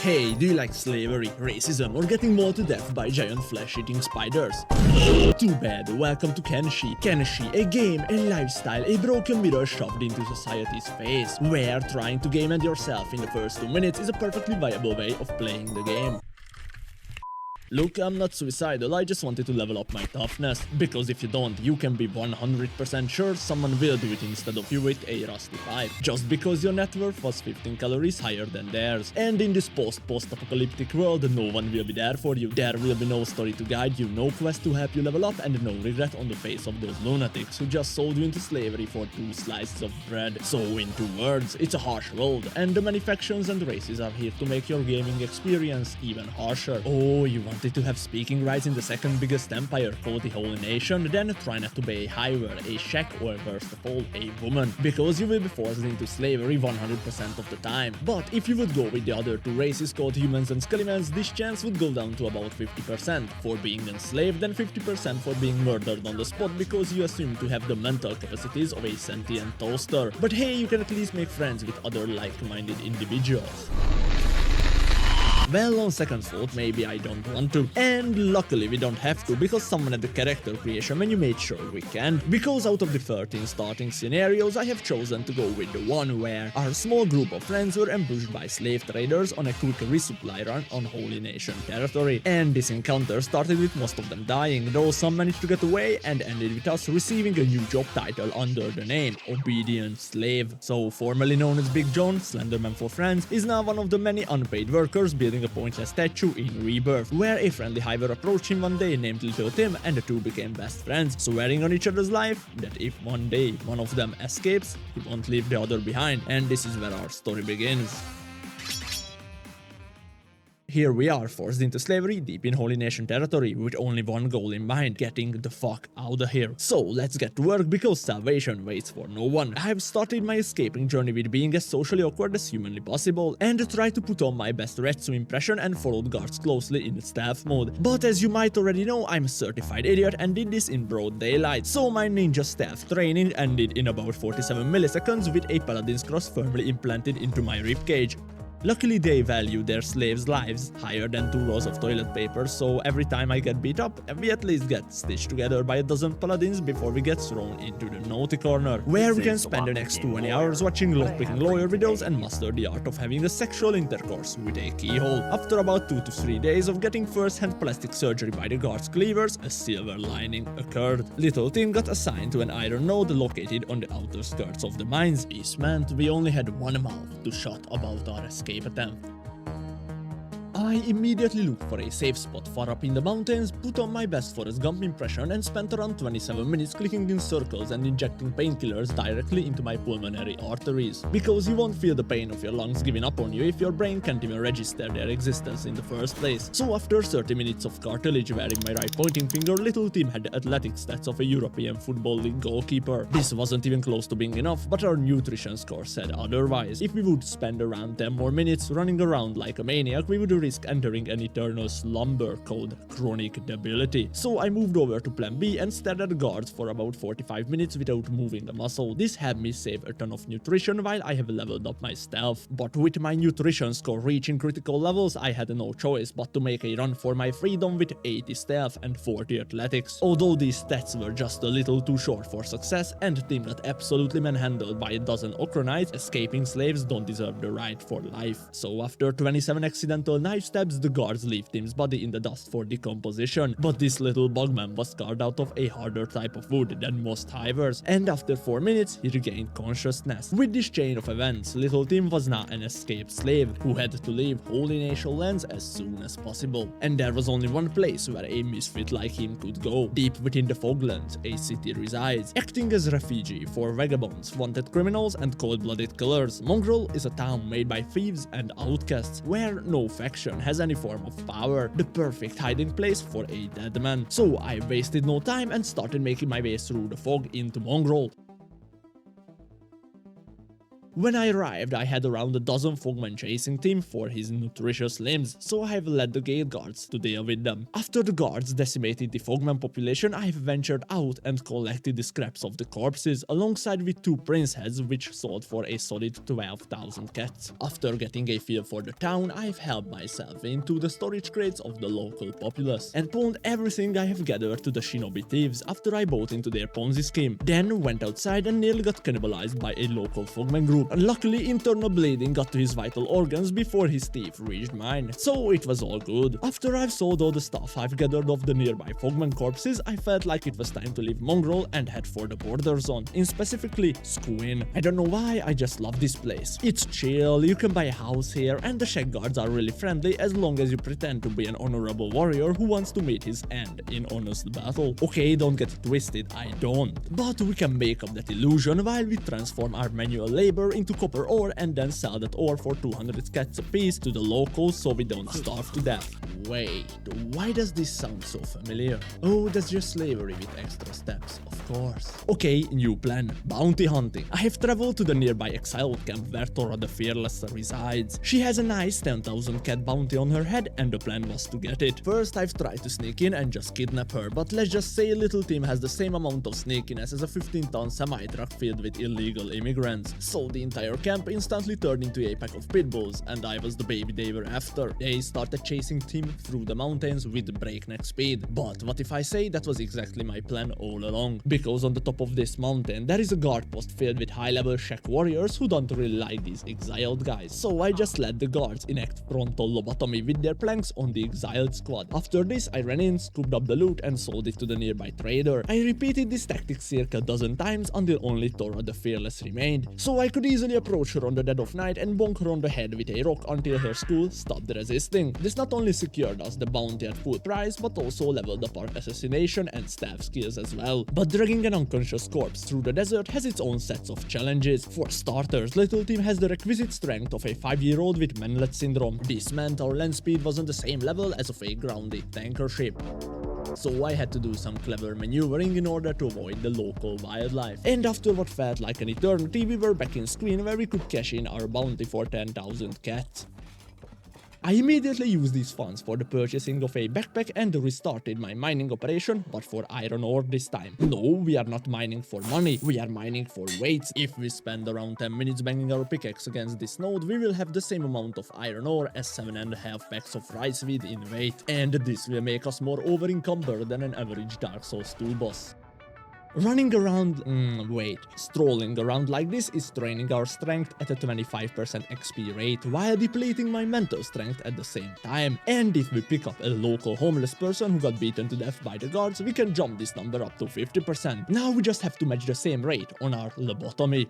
Hey, do you like slavery, racism, or getting mauled to death by giant flesh-eating spiders? Too bad, welcome to Kenshi. Kenshi, a game, a lifestyle, a broken mirror shoved into society's face, where trying to game end yourself in the first 2 minutes is a perfectly viable way of playing the game. Look, I'm not suicidal, I just wanted to level up my toughness, because if you don't, you can be 100% sure someone will do it instead of you with a rusty pipe, just because your net worth was 15 calories higher than theirs. And in this post-apocalyptic world, no one will be there for you. There will be no story to guide you, no quest to help you level up, and no regret on the face of those lunatics who just sold you into slavery for 2 slices of bread. So in 2 words, it's a harsh world, and the many factions and races are here to make your gaming experience even harsher. Oh, you wanted to have speaking rights in the second biggest empire called the Holy Nation? Then try not to be a hiver, a shack, or worst of all, a woman, because you will be forced into slavery 100% of the time. But if you would go with the other 2 races called humans and skeletons, this chance would go down to about 50% for being enslaved and 50% for being murdered on the spot because you assume to have the mental capacities of a sentient toaster. But hey, you can at least make friends with other like-minded individuals. Well, on second thought, maybe I don't want to. And luckily we don't have to, because someone at the character creation menu made sure we can. Because out of the 13 starting scenarios, I have chosen to go with the one where our small group of friends were ambushed by slave traders on a quick resupply run on Holy Nation territory. And this encounter started with most of them dying, though some managed to get away, and ended with us receiving a new job title under the name Obedient Slave. So, formerly known as Big John, Slenderman for friends, is now one of the many unpaid workers building a pointless statue in Rebirth, where a friendly hiver approached him one day named Little Tim, and the 2 became best friends, swearing on each other's life that if one day one of them escapes, he won't leave the other behind. And this is where our story begins. Here we are, forced into slavery deep in Holy Nation territory, with only one goal in mind: getting the fuck out of here. So let's get to work, because salvation waits for no one. I have started my escaping journey with being as socially awkward as humanly possible, and tried to put on my best Retsu impression and followed guards closely in stealth mode. But as you might already know, I'm a certified idiot and did this in broad daylight, so my ninja stealth training ended in about 47 milliseconds with a paladin's cross firmly implanted into my ribcage. Luckily, they value their slaves' lives higher than 2 rolls of toilet paper, so every time I get beat up, we at least get stitched together by a dozen paladins before we get thrown into the naughty corner, where we can spend the next 20 hours watching lockpicking lawyer videos and master the art of having a sexual intercourse with a keyhole. After about 2 to 3 days of getting first-hand plastic surgery by the guards' cleavers, a silver lining occurred. Little Tim got assigned to an iron node located on the outer skirts of the mines. This meant we only had one mouth to shut about our escape attempt. I immediately looked for a safe spot far up in the mountains, put on my best Forrest Gump impression, and spent around 27 minutes clicking in circles and injecting painkillers directly into my pulmonary arteries. Because you won't feel the pain of your lungs giving up on you if your brain can't even register their existence in the first place. So after 30 minutes of cartilage wearing my right pointing finger, Little Tim had the athletic stats of a European Football League goalkeeper. This wasn't even close to being enough, but our nutrition score said otherwise. If we would spend around 10 more minutes running around like a maniac, we would risk entering an eternal slumber called chronic debility. So I moved over to plan B and stared at the guards for about 45 minutes without moving a muscle. This helped me save a ton of nutrition while I have leveled up my stealth. But with my nutrition score reaching critical levels, I had no choice but to make a run for my freedom with 80 stealth and 40 athletics. Although these stats were just a little too short for success, and Tim got absolutely manhandled by a dozen Okey, escaping slaves don't deserve the right for life. So after 27 accidental knife stabs, the guards leave Tim's body in the dust for decomposition. But this little bugman was carved out of a harder type of wood than most hivers, and after 4 minutes, he regained consciousness. With this chain of events, Little Tim was now an escaped slave who had to leave Holy Nation lands as soon as possible. And there was only one place where a misfit like him could go. Deep within the Foglands, a city resides, acting as refugee for vagabonds, wanted criminals, and cold-blooded killers. Mongrel is a town made by thieves and outcasts, where no faction has any form of power, the perfect hiding place for a dead man. So I wasted no time and started making my way through the fog into Mongrel. When I arrived, I had around a dozen fogmen chasing team for his nutritious limbs, so I have led the gate guards to deal with them. After the guards decimated the fogmen population, I have ventured out and collected the scraps of the corpses, alongside with 2 prince heads which sold for a solid 12,000 cats. After getting a feel for the town, I have helped myself into the storage crates of the local populace, and pawned everything I have gathered to the shinobi thieves after I bought into their Ponzi scheme. Then went outside and nearly got cannibalized by a local fogmen group. Luckily, internal bleeding got to his vital organs before his teeth reached mine, so it was all good. After I've sold all the stuff I've gathered of the nearby fogmen corpses, I felt like it was time to leave Mongrel and head for the border zone, in specifically Squinn. I don't know why, I just love this place. It's chill, you can buy a house here, and the shack guards are really friendly as long as you pretend to be an honorable warrior who wants to meet his end in honest battle. Okay, don't get it twisted, I don't. But we can make up that illusion while we transform our manual labor into copper ore and then sell that ore for 200 cats a piece to the locals so we don't starve to death. Wait, why does this sound so familiar? Oh, that's just slavery with extra steps, of course. Okay, new plan. Bounty hunting. I have traveled to the nearby exiled camp where Tora the Fearless resides. She has a nice 10,000 cat bounty on her head and the plan was to get it. First, I've tried to sneak in and just kidnap her, but let's just say Little Tim has the same amount of sneakiness as a 15-ton semi-truck filled with illegal immigrants. So the entire camp instantly turned into a pack of pit bulls, and I was the baby they were after. They started chasing Tim through the mountains with breakneck speed. But what if I say that was exactly my plan all along? Because on the top of this mountain, there is a guard post filled with high-level shack warriors who don't really like these exiled guys. So I just let the guards enact frontal lobotomy with their planks on the exiled squad. After this, I ran in, scooped up the loot and sold it to the nearby trader. I repeated this tactic circa a dozen times until only Tora the Fearless remained. So I could easily approach her on the dead of night and bonk her on the head with a rock until her skull stopped resisting. This not only secured us the bounty at full price, but also leveled up our assassination and stealth skills as well. But dragging an unconscious corpse through the desert has its own sets of challenges. For starters, Little Tim has the requisite strength of a 5-year-old with manlet syndrome. This meant our land speed was on the same level as of a grounded tanker ship. So I had to do some clever maneuvering in order to avoid the local wildlife. And after what felt like an eternity, we were back in Squinn where we could cash in our bounty for 10,000 cats. I immediately used these funds for the purchasing of a backpack and restarted my mining operation, but for iron ore this time. No, we are not mining for money, we are mining for weights. If we spend around 10 minutes banging our pickaxe against this node, we will have the same amount of iron ore as 7.5 packs of rice wheat in weight. And this will make us more over-encumbered than an average Dark Souls 2 boss. Running around, strolling around like this is training our strength at a 25% XP rate while depleting my mental strength at the same time. And if we pick up a local homeless person who got beaten to death by the guards, we can jump this number up to 50%. Now we just have to match the same rate on our lobotomy.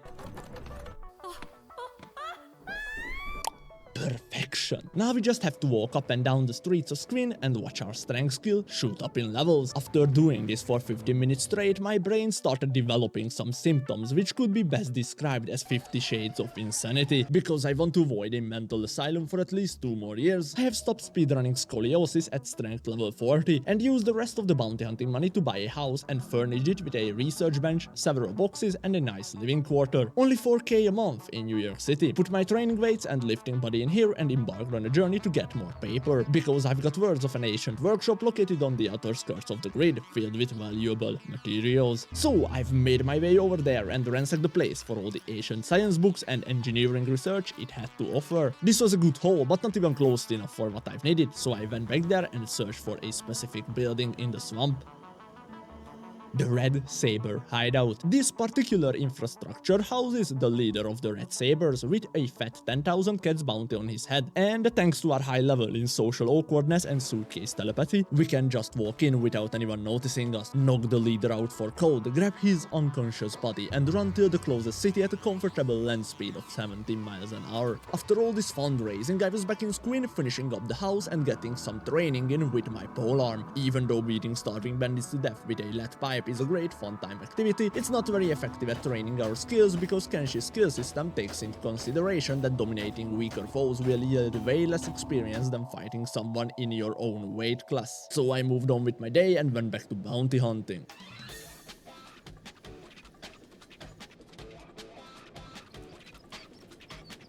Perfection. Now we just have to walk up and down the streets of Squinn and watch our strength skill shoot up in levels. After doing this for 15 minutes straight, my brain started developing some symptoms which could be best described as 50 shades of insanity. Because I want to avoid a mental asylum for at least 2 more years, I have stopped speedrunning scoliosis at strength level 40 and used the rest of the bounty hunting money to buy a house and furnish it with a research bench, several boxes and a nice living quarter. Only 4k a month in New York City. Put my training weights and lifting body in here and embarked on a journey to get more paper, because I've got words of an ancient workshop located on the outer skirts of the grid, filled with valuable materials. So I've made my way over there and ransacked the place for all the ancient science books and engineering research it had to offer. This was a good haul, but not even close enough for what I've needed, so I went back there and searched for a specific building in the swamp. The Red Saber Hideout. This particular infrastructure houses the leader of the Red Sabers with a fat 10,000 cats bounty on his head, and thanks to our high level in social awkwardness and suitcase telepathy, we can just walk in without anyone noticing us, knock the leader out for code, grab his unconscious body and run to the closest city at a comfortable land speed of 17 miles an hour. After all this fundraising, I was back in Squinn finishing up the house and getting some training in with my polearm. Even though beating starving bandits to death with a lead pipe is a great fun-time activity, it's not very effective at training our skills because Kenshi's skill system takes into consideration that dominating weaker foes will yield way less experience than fighting someone in your own weight class. So I moved on with my day and went back to bounty hunting.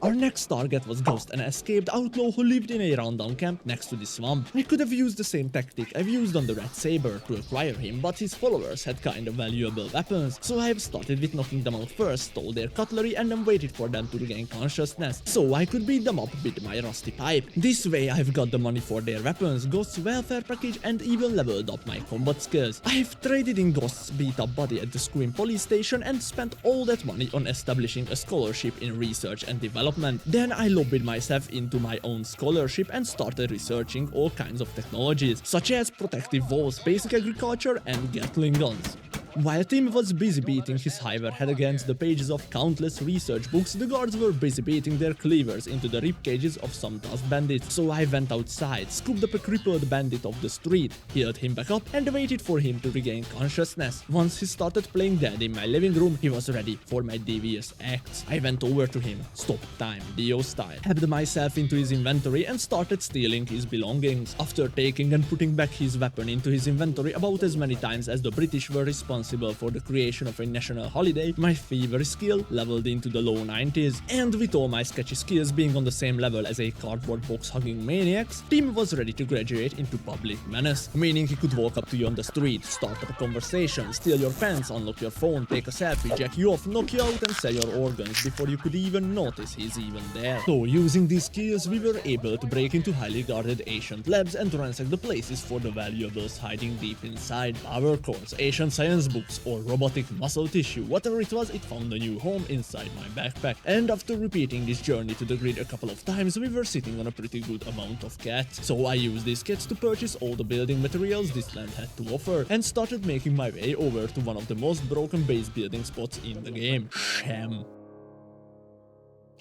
Our next target was Ghost, an escaped outlaw who lived in a rundown camp next to the swamp. I could have used the same tactic I've used on the Red Saber to acquire him, but his followers had kinda valuable weapons, so I have started with knocking them out first, stole their cutlery, and then waited for them to regain consciousness, so I could beat them up with my rusty pipe. This way I've got the money for their weapons, Ghost's welfare package, and even leveled up my combat skills. I've traded in Ghost's beat up body at the Squinn police station and spent all that money on establishing a scholarship in research and development. Then I lobbied myself into my own scholarship and started researching all kinds of technologies, such as protective walls, basic agriculture, and Gatling guns. While Tim was busy beating his hiver head against the pages of countless research books, the guards were busy beating their cleavers into the rib cages of some dust bandits, so I went outside, scooped up a crippled bandit off the street, healed him back up, and waited for him to regain consciousness. Once he started playing dead in my living room, he was ready for my devious acts. I went over to him, stop time, Dio style, tapped myself into his inventory and started stealing his belongings. After taking and putting back his weapon into his inventory about as many times as the British were responsible for the creation of a national holiday, my thievery skill leveled into the low 90s, and with all my sketchy skills being on the same level as a cardboard box hugging maniacs, Tim was ready to graduate into public menace, meaning he could walk up to you on the street, start up a conversation, steal your pants, unlock your phone, take a selfie, jack you off, knock you out, and sell your organs before you could even notice he's even there. So using these skills, we were able to break into highly guarded ancient labs and ransack the places for the valuables hiding deep inside. Power cores, ancient science books, or robotic muscle tissue, whatever it was, it found a new home inside my backpack. And after repeating this journey to the grid a couple of times, we were sitting on a pretty good amount of cats. So I used these cats to purchase all the building materials this land had to offer, and started making my way over to one of the most broken base building spots in the game, Shem.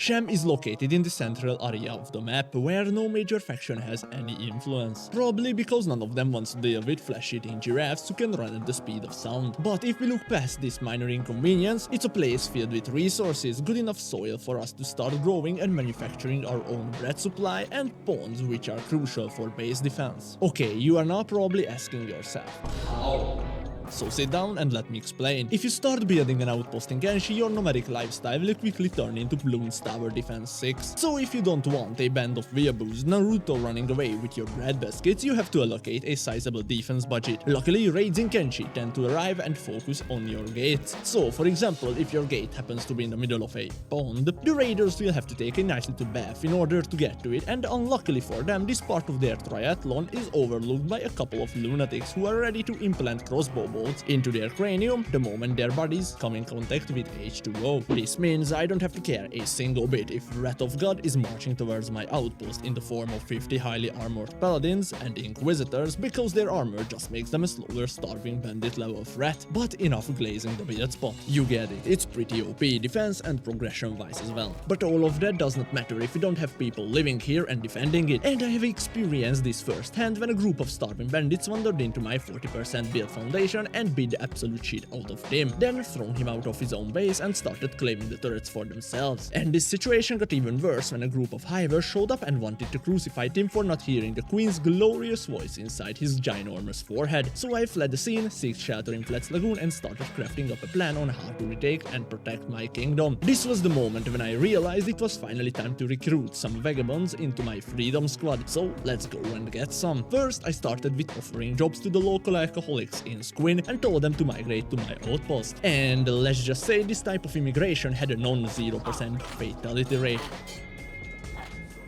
Shem is located in the central area of the map, where no major faction has any influence. Probably because none of them wants to deal with flesh-eating giraffes who can run at the speed of sound. But if we look past this minor inconvenience, it's a place filled with resources, good enough soil for us to start growing and manufacturing our own bread supply, and pawns which are crucial for base defense. Okay, you are now probably asking yourself, how? So sit down and let me explain. If you start building an outpost in Kenshi, your nomadic lifestyle will quickly turn into Bloons Tower Defense 6. So if you don't want a band of weeaboos Naruto running away with your bread baskets, you have to allocate a sizable defense budget. Luckily, raids in Kenshi tend to arrive and focus on your gates. So for example, if your gate happens to be in the middle of a pond, the raiders will have to take a nice little bath in order to get to it, and unluckily for them, this part of their triathlon is overlooked by a couple of lunatics who are ready to implant crossbow bolts into their cranium the moment their bodies come in contact with H2O. This means I don't have to care a single bit if Wrath of God is marching towards my outpost in the form of 50 highly armored paladins and inquisitors, because their armor just makes them a slower starving bandit level threat. But enough glazing the build spot. You get it, it's pretty OP defense and progression wise as well. But all of that does not matter if you don't have people living here and defending it, and I have experienced this firsthand when a group of starving bandits wandered into my 40% build foundation and beat the absolute shit out of Tim, then thrown him out of his own base and started claiming the turrets for themselves. And this situation got even worse when a group of hivers showed up and wanted to crucify Tim for not hearing the queen's glorious voice inside his ginormous forehead. So I fled the scene, seeked shelter in Flet's Lagoon, and started crafting up a plan on how to retake and protect my kingdom. This was the moment when I realized it was finally time to recruit some vagabonds into my freedom squad, so let's go and get some. First, I started with offering jobs to the local alcoholics in Squinn and told them to migrate to my outpost. And let's just say this type of immigration had a non-0% fatality rate.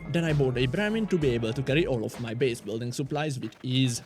Then I bought a Brahmin to be able to carry all of my base building supplies with ease.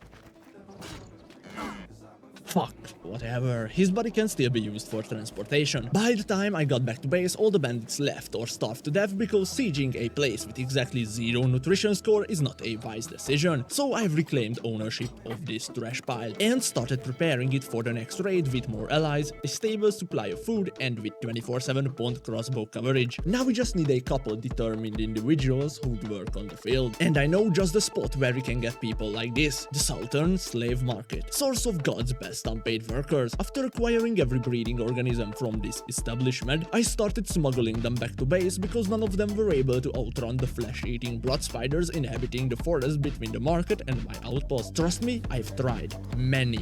Fuck, whatever, his body can still be used for transportation. By the time I got back to base, all the bandits left or starved to death because sieging a place with exactly 0 nutrition score is not a wise decision. So I've reclaimed ownership of this trash pile and started preparing it for the next raid with more allies, a stable supply of food, and with 24/7 pond crossbow coverage. Now we just need a couple determined individuals who'd work on the field. And I know just the spot where we can get people like this: the Southern Slave Market, source of God's best unpaid workers. After acquiring every breeding organism from this establishment, I started smuggling them back to base because none of them were able to outrun the flesh-eating blood spiders inhabiting the forest between the market and my outpost. Trust me, I've tried many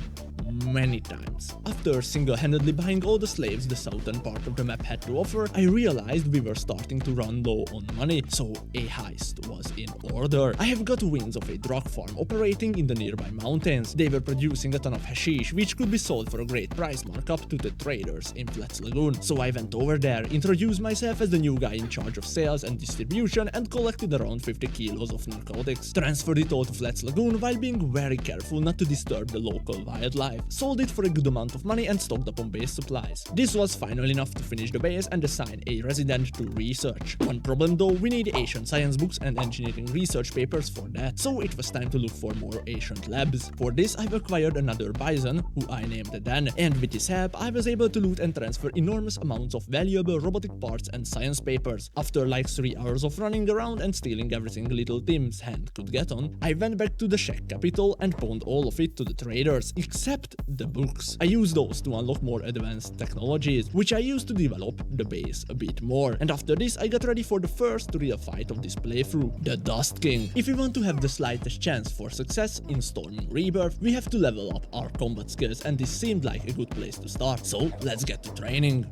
many times. After single-handedly buying all the slaves the southern part of the map had to offer, I realized we were starting to run low on money, so a heist was in order. I have got winds of a drug farm operating in the nearby mountains. They were producing a ton of hashish, which could be sold for a great price markup to the traders in Flats Lagoon. So I went over there, introduced myself as the new guy in charge of sales and distribution, and collected around 50 kilos of narcotics. Transferred it all to Flats Lagoon while being very careful not to disturb the local wildlife. Sold it for a good amount of money and stocked up on base supplies. This was final enough to finish the base and assign a resident to research. One problem though, we need ancient science books and engineering research papers for that, so it was time to look for more ancient labs. For this I've acquired another bison, who I named Dan, and with his help I was able to loot and transfer enormous amounts of valuable robotic parts and science papers. After like 3 hours of running around and stealing everything little Tim's hand could get on, I went back to the Shack capital and pawned all of it to the traders, except the books. I used those to unlock more advanced technologies, which I used to develop the base a bit more. And after this I got ready for the first real fight of this playthrough, the Dust King. If we want to have the slightest chance for success in storming Rebirth, we have to level up our combat skills, and this seemed like a good place to start. So let's get to training.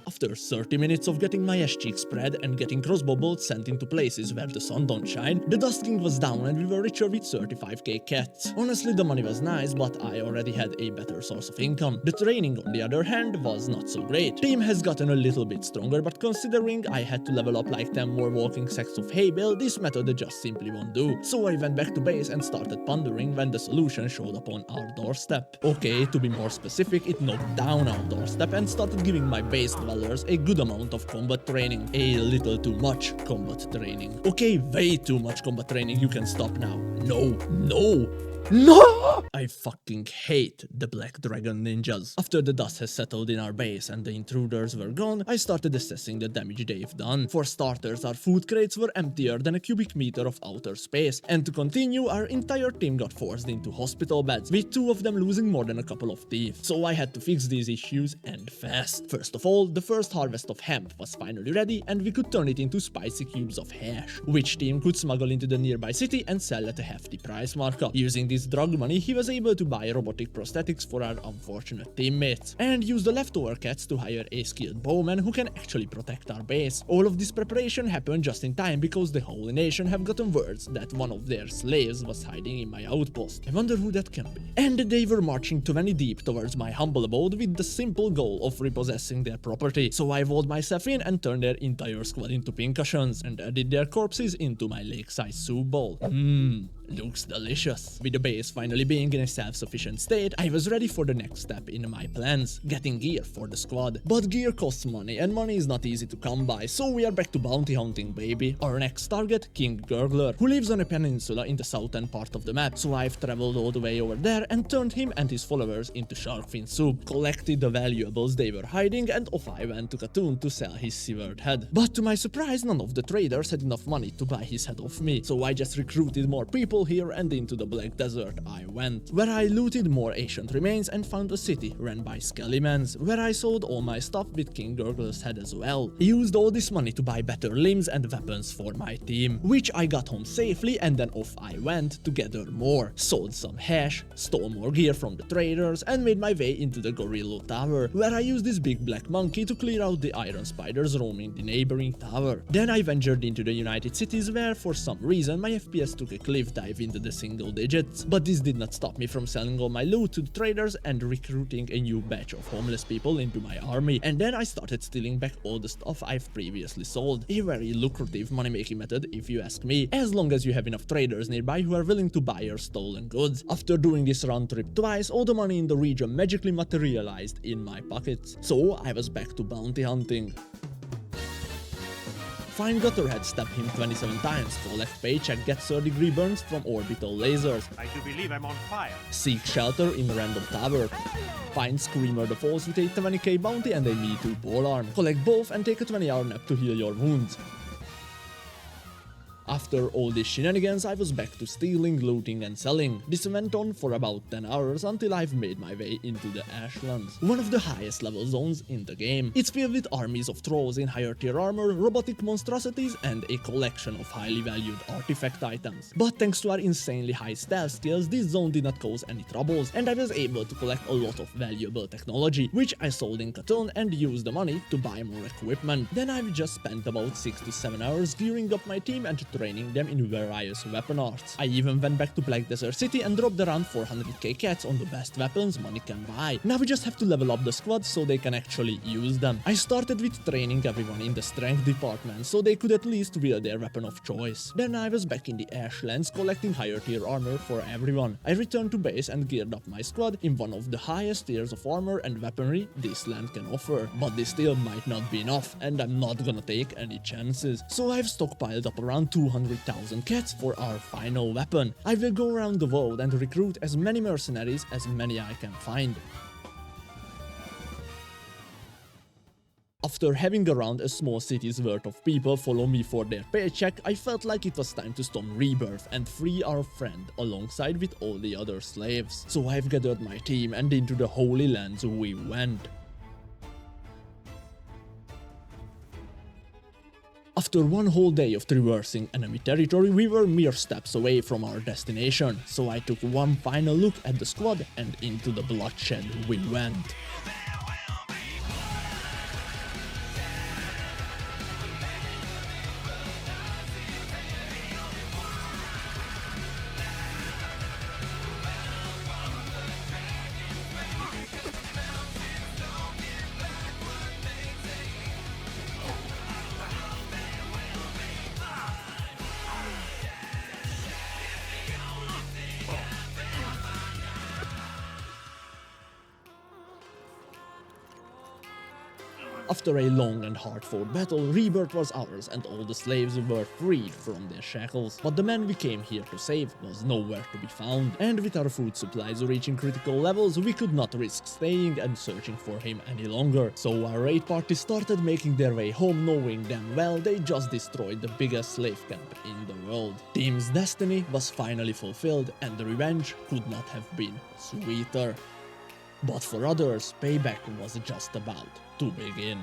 After 30 minutes of getting my ass cheeks spread and getting crossbow bolts sent into places where the sun don't shine, the Dust King was down and we were richer with 35k cats. Honestly, the money was nice, but I already had a better source of income. The training, on the other hand, was not so great. Team has gotten a little bit stronger, but considering I had to level up like 10 more walking sacks of hay bale, this method just simply won't do. So I went back to base and started pondering when the solution showed up on our doorstep. Okay, to be more specific, it knocked down our doorstep and started giving my base dwellers a good amount of combat training. A little too much combat training. Okay, way too much combat training. You can stop now. No. No! I fucking hate the Black Dragon ninjas. After the dust has settled in our base and the intruders were gone, I started assessing the damage they've done. For starters, our food crates were emptier than a cubic meter of outer space, and to continue, our entire team got forced into hospital beds, with 2 of them losing more than a couple of teeth. So I had to fix these issues, and fast. First of all, the first harvest of hemp was finally ready, and we could turn it into spicy cubes of hash, which team could smuggle into the nearby city and sell at a hefty price markup. Using this drug money, he was able to buy robotic prosthetics for our unfortunate teammates, and use the leftover cats to hire a skilled bowman who can actually protect our base. All of this preparation happened just in time because the whole nation have gotten words that one of their slaves was hiding in my outpost. I wonder who that can be. And they were marching 20 deep towards my humble abode with the simple goal of repossessing their property. So I walled myself in and turned their entire squad into pincushions and added their corpses into my lakeside soup bowl. Looks delicious. With the base finally being in a self-sufficient state, I was ready for the next step in my plans, getting gear for the squad. But gear costs money, and money is not easy to come by, so we are back to bounty hunting, baby. Our next target, King Gurgler, who lives on a peninsula in the southern part of the map, so I've traveled all the way over there and turned him and his followers into shark fin soup, collected the valuables they were hiding, and off I went to Katoon to sell his severed head. But to my surprise, none of the traders had enough money to buy his head off me, so I just recruited more people here, and into the Black Desert I went, where I looted more ancient remains and found a city ran by Skellimans, where I sold all my stuff with King Gurgler's head as well. I used all this money to buy better limbs and weapons for my team, which I got home safely, and then off I went to gather more, sold some hash, stole more gear from the traders, and made my way into the Gorilla Tower, where I used this big black monkey to clear out the iron spiders roaming the neighboring tower. Then I ventured into the United Cities, where for some reason my FPS took a cliff dive into the single digits, but this did not stop me from selling all my loot to the traders and recruiting a new batch of homeless people into my army, and then I started stealing back all the stuff I've previously sold. A very lucrative money-making method if you ask me, as long as you have enough traders nearby who are willing to buy your stolen goods. After doing this round trip twice, all the money in the region magically materialized in my pockets, so I was back to bounty hunting. Find Gutterhead, stab him 27 times, collect paycheck, get 3rd-degree burns from orbital lasers. I do believe I'm on fire. Seek shelter in random tower. Find Screamer the Falls with a 20k bounty and a Me Too polearm. Collect both and take a 20-hour nap to heal your wounds. After all these shenanigans, I was back to stealing, looting and selling. This went on for about 10 hours until I've made my way into the Ashlands, one of the highest level zones in the game. It's filled with armies of trolls in higher tier armor, robotic monstrosities and a collection of highly valued artifact items. But thanks to our insanely high stealth skills, this zone did not cause any troubles and I was able to collect a lot of valuable technology, which I sold in Catan and used the money to buy more equipment. Then I've just spent about 6 to 7 hours gearing up my team and training them in various weapon arts. I even went back to Black Desert City and dropped around 400k cats on the best weapons money can buy. Now we just have to level up the squad so they can actually use them. I started with training everyone in the strength department so they could at least wield their weapon of choice. Then I was back in the Ashlands collecting higher tier armor for everyone. I returned to base and geared up my squad in one of the highest tiers of armor and weaponry this land can offer. But this still might not be enough and I'm not gonna take any chances. So I've stockpiled up around 200,000 cats for our final weapon. I will go around the world and recruit as many mercenaries as many I can find. After having around a small city's worth of people follow me for their paycheck, I felt like it was time to storm Rebirth and free our friend alongside with all the other slaves. So I've gathered my team and into the Holy Lands we went. After one whole day of traversing enemy territory, we were mere steps away from our destination, so I took one final look at the squad and into the bloodshed we went. After a long and hard-fought battle, Rebirth was ours and all the slaves were freed from their shackles. But the man we came here to save was nowhere to be found, and with our food supplies reaching critical levels, we could not risk staying and searching for him any longer. So our raid party started making their way home, knowing damn well they just destroyed the biggest slave camp in the world. Team's destiny was finally fulfilled and the revenge could not have been sweeter. But for others, payback was just about to begin.